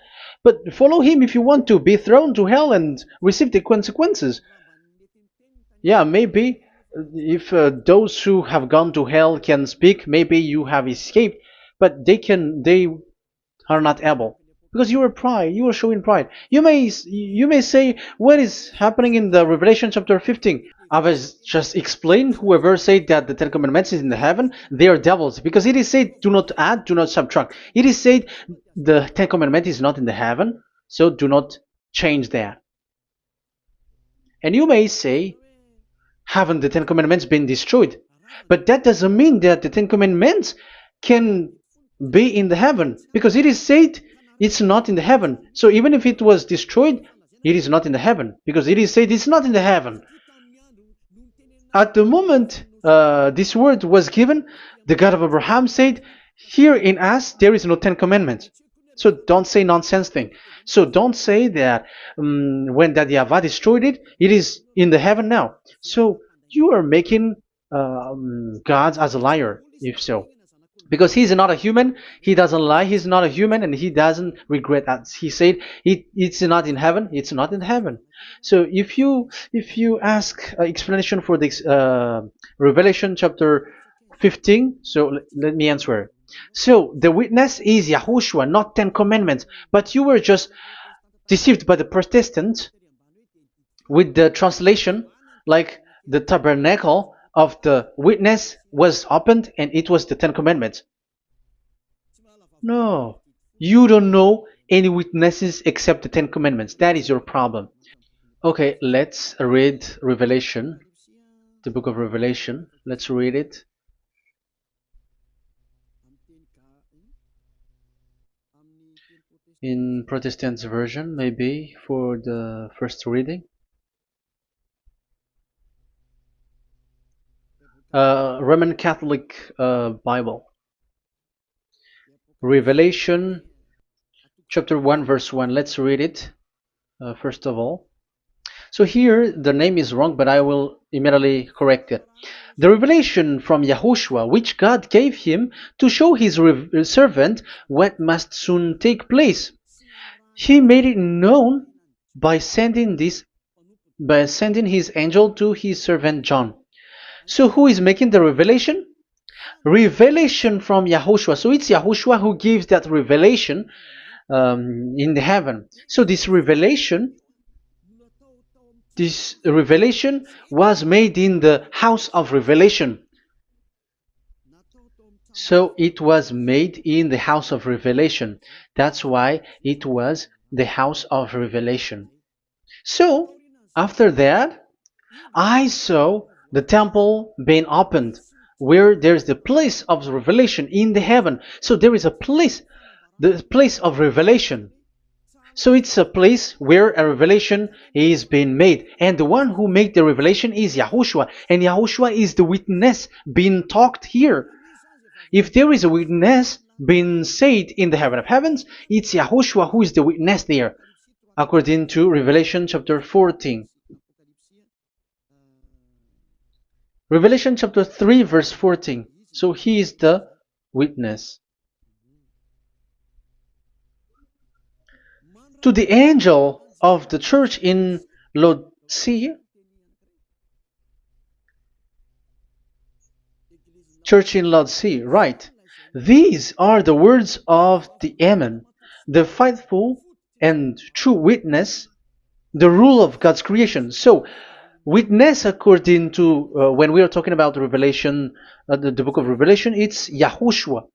[SPEAKER 1] But follow him if you want to be thrown to hell and receive the consequences. Yeah, maybe if those who have gone to hell can speak, maybe you have escaped, but they are not able because you are pride. You are showing pride. You may say what is happening in the Revelation chapter 15. I was just explained. Whoever said that the Ten Commandments is in the heaven, they are devils because it is said, "Do not add, do not subtract." It is said the Ten Commandment is not in the heaven, so do not change that. And you may say, haven't the Ten Commandments been destroyed? But that doesn't mean that the Ten Commandments can be in the heaven, because it is said it's not in the heaven. So even if it was destroyed, it is not in the heaven, because it is said it's not in the heaven. At the moment this word was given, the God of Abraham said, here in us there is no Ten Commandments. So don't say nonsense thing. So don't say that when that YAHVAH destroyed it, it is in the heaven now. So you are making God as a liar, if so. Because he's not a human, he doesn't lie, he's not a human, and he doesn't regret. As he said, it's not in heaven, it's not in heaven. So if you ask explanation for this Revelation chapter 15, so let me answer. So the witness is YAHOSHUAH, not Ten Commandments. But you were just deceived by the Protestants with the translation, like the tabernacle of the witness was opened and it was the Ten Commandments. No, you don't know any witnesses except the Ten Commandments. That is your problem. Okay, let's read Revelation, the book of Revelation. Let's read it. In Protestant version, maybe for the first reading. Roman Catholic Bible. Revelation chapter 1 verse 1. Let's read it first of all. So here the name is wrong, but I will immediately correct it. The revelation from YAHOSHUAH, which God gave him to show his servant what must soon take place. He made it known by sending his angel to his servant John. So who is making the revelation? Revelation from YAHOSHUAH. So it's YAHOSHUAH who gives that revelation in the heaven. So this revelation was made in the house of revelation. So it was made in the house of revelation. That's why it was the house of revelation. So, after that, I saw the temple being opened, where there's the place of revelation in the heaven. So there is a place, the place of revelation. So it's a place where a revelation is being made. And the one who made the revelation is YAHOSHUAH. And YAHOSHUAH is the witness being talked here. If there is a witness being said in the heaven of heavens, it's YAHOSHUAH who is the witness there, according to Revelation chapter 14. Revelation chapter 3 verse 14. So he is the witness. To the angel of the church in Laodicea, right. These are the words of the Amen, the faithful and true witness, the rule of God's creation. So, witness according to, when we are talking about the Revelation, the book of Revelation, it's YAHOSHUAH.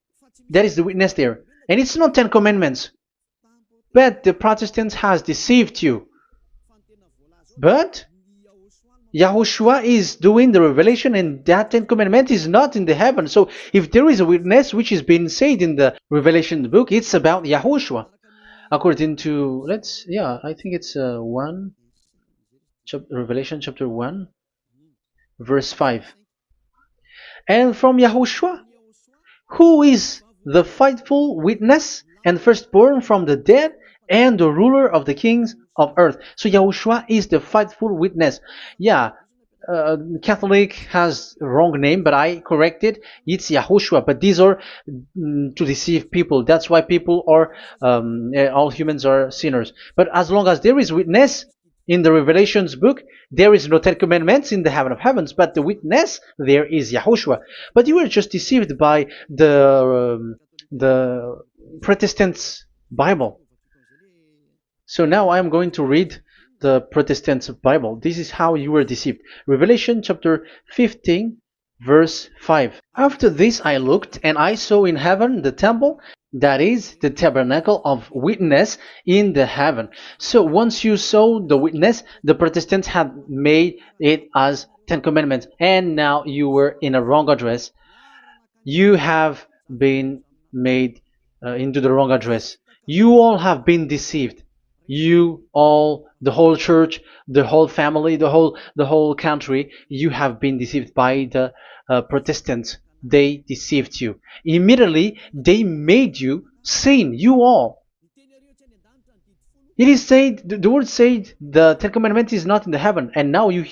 [SPEAKER 1] That is the witness there. And it's not 10 Commandments. But the Protestants has deceived you. But YAHOSHUAH is doing the revelation, and that 10 Commandment is not in the heaven. So if there is a witness which is being said in the Revelation book, it's about YAHOSHUAH. According to, I think it's Revelation chapter 1, verse 5. And from YAHOSHUAH, who is the faithful witness and firstborn from the dead, and the ruler of the kings of earth. So YAHOSHUAH is the faithful witness. Catholic has wrong name, but I corrected. It's YAHOSHUAH. But these are to deceive people. That's why people are, all humans are sinners. But as long as there is witness in the Revelations book, there is no 10 Commandments in the heaven of heavens, but the witness there is YAHOSHUAH. But you were just deceived by the Protestants' Bible. So now I am going to read the Protestants' Bible. This is how you were deceived. Revelation chapter 15, verse 5. After this I looked, and I saw in heaven the temple, that is the tabernacle of witness in the heaven. So once you saw the witness, the Protestants had made it as 10 Commandments, and now you were in a wrong address. You have been made into the wrong address. You all have been deceived. You all, the whole church, the whole family, the whole country, you have been deceived by the Protestants. They deceived you. Immediately, they made you sin. You all. It is said, the word said, the 10 Commandments is not in the heaven. And now you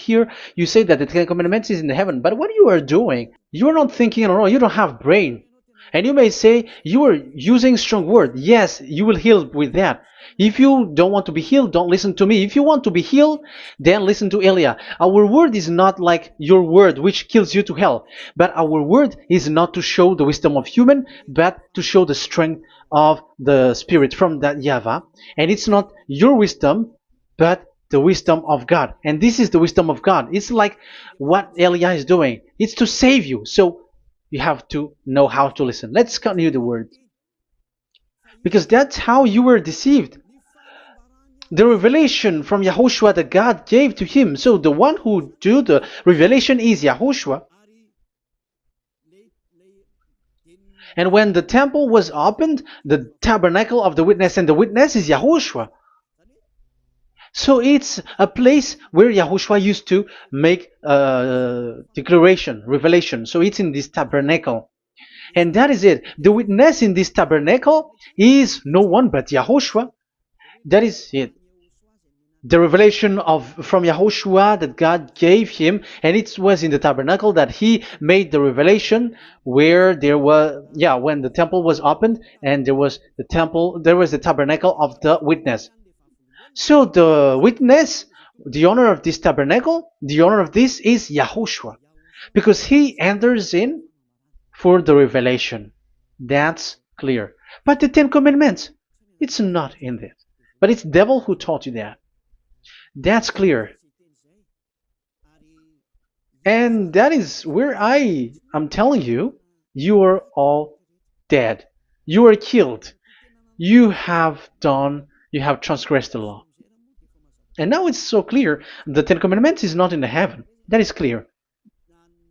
[SPEAKER 1] say that the 10 Commandments is in the heaven. But what you are doing, you are not thinking at all. You don't have brain. And you may say, you are using strong word. Yes, you will heal with that. If you don't want to be healed, don't listen to me. If you want to be healed, then listen to Elia. Our word is not like your word, which kills you to hell. But our word is not to show the wisdom of human, but to show the strength of the Spirit from that YAHVAH. And it's not your wisdom, but the wisdom of God. And this is the wisdom of God. It's like what Elia is doing. It's to save you. So you have to know how to listen. Let's continue the word. Because that's how you were deceived. The revelation from YAHOSHUAH that God gave to him. So the one who do the revelation is YAHOSHUAH. And when the temple was opened, the tabernacle of the witness, and the witness is YAHOSHUAH. So it's a place where YAHOSHUAH used to make declaration, revelation. So it's in this tabernacle. And that is it. The witness in this tabernacle is no one but YAHOSHUAH. That is it. The revelation from YAHOSHUAH that God gave him, and it was in the tabernacle that he made the revelation, where there was, when the temple was opened, and there was the tabernacle of the witness. So the witness, the owner of this tabernacle, the owner of this is YAHOSHUAH, because he enters in for the revelation. That's clear. But the 10 Commandments, it's not in it. But it's the devil who taught you that. That's clear. And that is where I am telling you, you are all dead. You are killed. You have done you have transgressed the law. And now it's so clear. The Ten Commandments is not in the heaven. That is clear.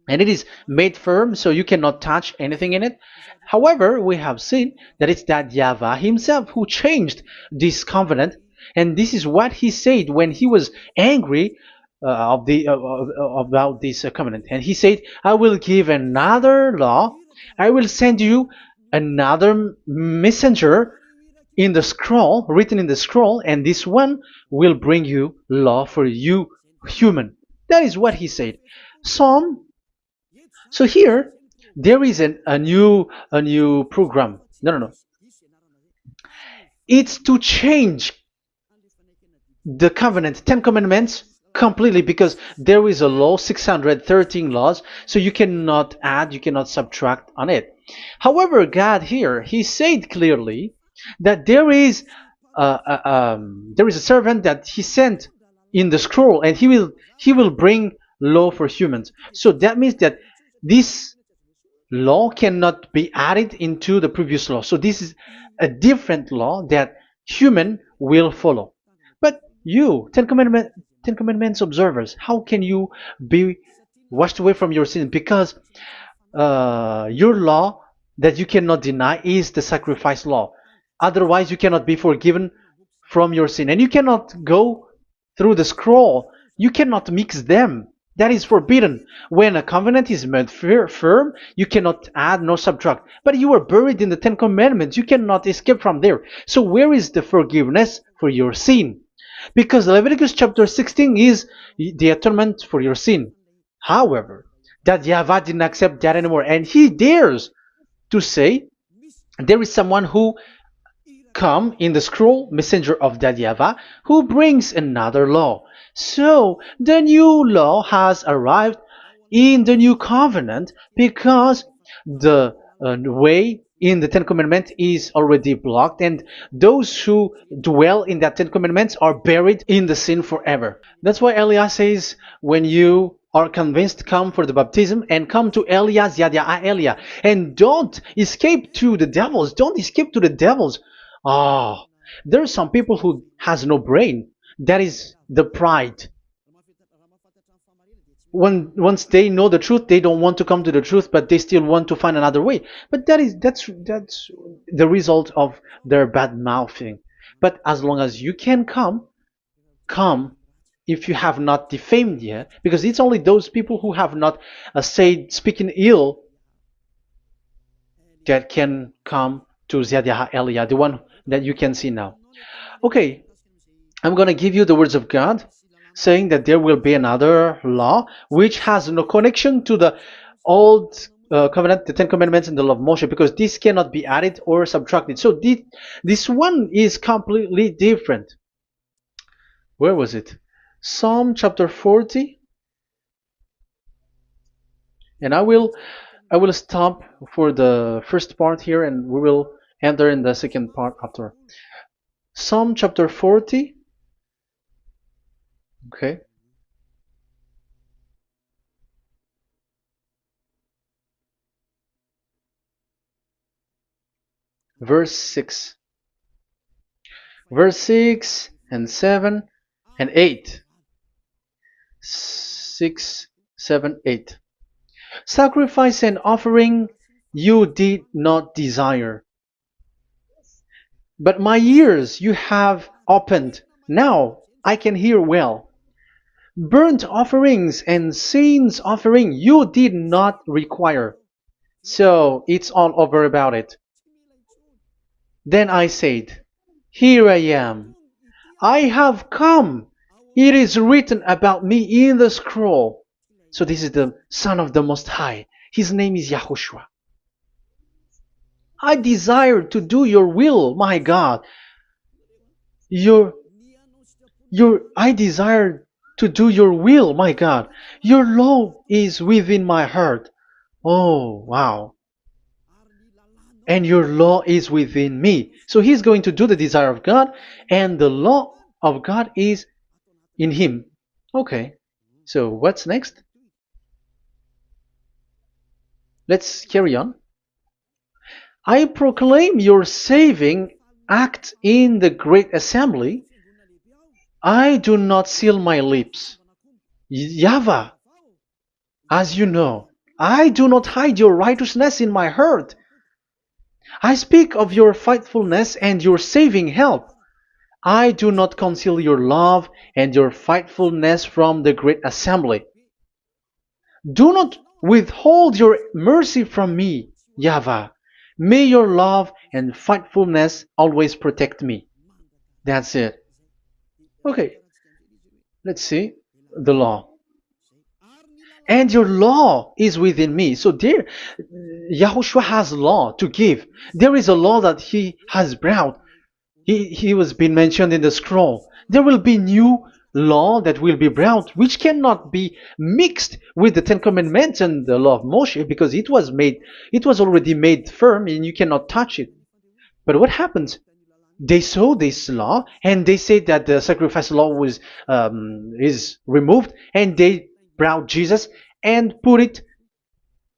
[SPEAKER 1] And it is made firm, so you cannot touch anything in it. However, we have seen that it's that YAHVAH himself who changed this covenant, and this is what he said when he was angry about this covenant. And he said, "I will give another law. I will send you another messenger in the scroll, written in the scroll, and this one will bring you law for you, human." That is what he said. Psalm so here there is a new program. No. It's to change the covenant, Ten Commandments completely, because there is a law, 613 laws, so you cannot add, you cannot subtract on it. However, God here, He said clearly that there is a servant that He sent in the scroll, and he will bring law for humans. So that means that this law cannot be added into the previous law. So this is a different law that human will follow. But you, Ten Commandments observers, how can you be washed away from your sin? Because your law that you cannot deny is the sacrifice law. Otherwise, you cannot be forgiven from your sin. And you cannot go through the scroll. You cannot mix them. That is forbidden. When a covenant is made firm, you cannot add nor subtract. But you are buried in the Ten Commandments. You cannot escape from there. So where is the forgiveness for your sin? Because Leviticus chapter 16 is the atonement for your sin. However, that YAHVAH didn't accept that anymore. And he dares to say there is someone who come in the scroll, messenger of that YAHVAH, who brings another law. So the new law has arrived in the new covenant because the way in the Ten Commandments is already blocked, and those who dwell in that Ten Commandments are buried in the sin forever. That's why Elias says, when you are convinced, come for the baptism and come to Elias, Yada Elia, and don't escape to the devils. Don't escape to the devils. Ah, there are some people who has no brain. That is the pride. Once they know the truth, they don't want to come to the truth, but they still want to find another way. But that's the result of their bad mouthing. But as long as you can come if you have not defamed yet, because it's only those people who have not speaking ill that can come to Ziyad Elia, the one that you can see now. Okay, I'm going to give you the words of God, saying that there will be another law which has no connection to the old covenant, the Ten Commandments and the law of Moshe, because this cannot be added or subtracted. So this one is completely different. Where was it? Psalm chapter 40. And I will stop for the first part here, and we will enter in the second part after. Psalm chapter 40. Okay. Verse 6. Verse 6 and 7 and 8. 6, 7, 8. Sacrifice and offering you did not desire, but my ears you have opened. Now I can hear well. Burnt offerings and sins offering you did not require. So it's all over about it. Then I said, here I am. I have come. It is written about me in the scroll. So this is the Son of the Most High. His name is YAHOSHUAH. I desire to do your will, my God. I desire to do your will, my God. Your law is within my heart. Oh, wow. And your law is within me. So he's going to do the desire of God, and the law of God is in him. Okay. So what's next? Let's carry on. I proclaim your saving act in the great assembly, I do not seal my lips. YAHVAH, as you know, I do not hide your righteousness in my heart. I speak of your faithfulness and your saving help. I do not conceal your love and your faithfulness from the great assembly. Do not withhold your mercy from me, YAHVAH. May your love and faithfulness always protect me. That's it. Okay, let's see the law. And your law is within me. So there, Yahushua has law to give. There is a law that he has brought. He was being mentioned in the scroll. There will be new law that will be brought, which cannot be mixed with the Ten Commandments and the law of Moshe, because it was already made firm, and you cannot touch it. But what happens? They saw this law, and they said that the sacrifice law was is removed, and they brought Jesus and put it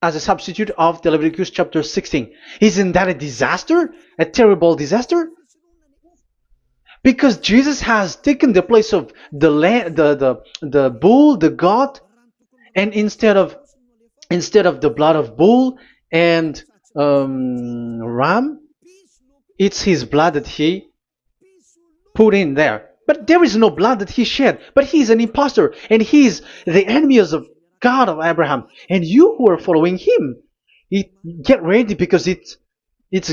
[SPEAKER 1] as a substitute of the Leviticus chapter 16. Isn't that a disaster? A terrible disaster? Because Jesus has taken the place of the bull, the goat, and instead of the blood of bull and ram, it's his blood that he put in there. But there is no blood that he shed. But he is an impostor, and he is the enemy of God of Abraham. And you who are following him, get ready, because it's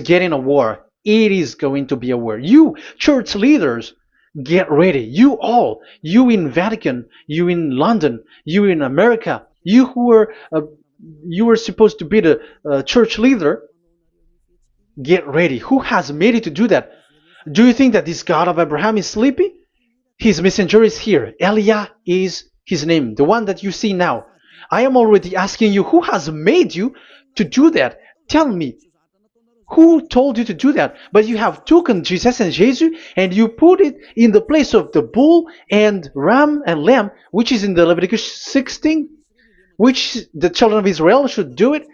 [SPEAKER 1] getting a war. It is going to be a war. You church leaders, get ready. You all, you in Vatican, you in London, you in America, you who are you are supposed to be the church leader, get ready. Who has made it to do that? Do you think that this God of Abraham is sleepy? His messenger is here. Eliah is his name, the one that you see now. I am already asking you, who has made you to do that? Tell me, who told you to do that? But you have taken Jesus and Jesus, and you put it in the place of the bull and ram and lamb, which is in the Leviticus 16, which the children of Israel should do it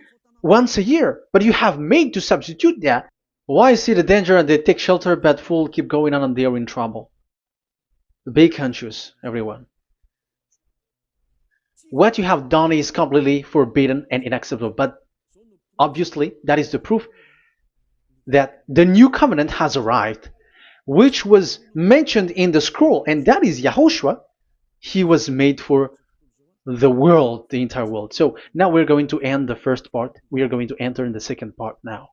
[SPEAKER 1] once a year. But you have made to substitute that. Why see the danger and they take shelter, but fool keep going on and they are in trouble? Be conscious, everyone. What you have done is completely forbidden and unacceptable. But obviously, that is the proof that the new covenant has arrived, which was mentioned in the scroll, and that is Yahushua. He was made for the world, the entire world. So now we're going to end the first part. We are going to enter in the second part now.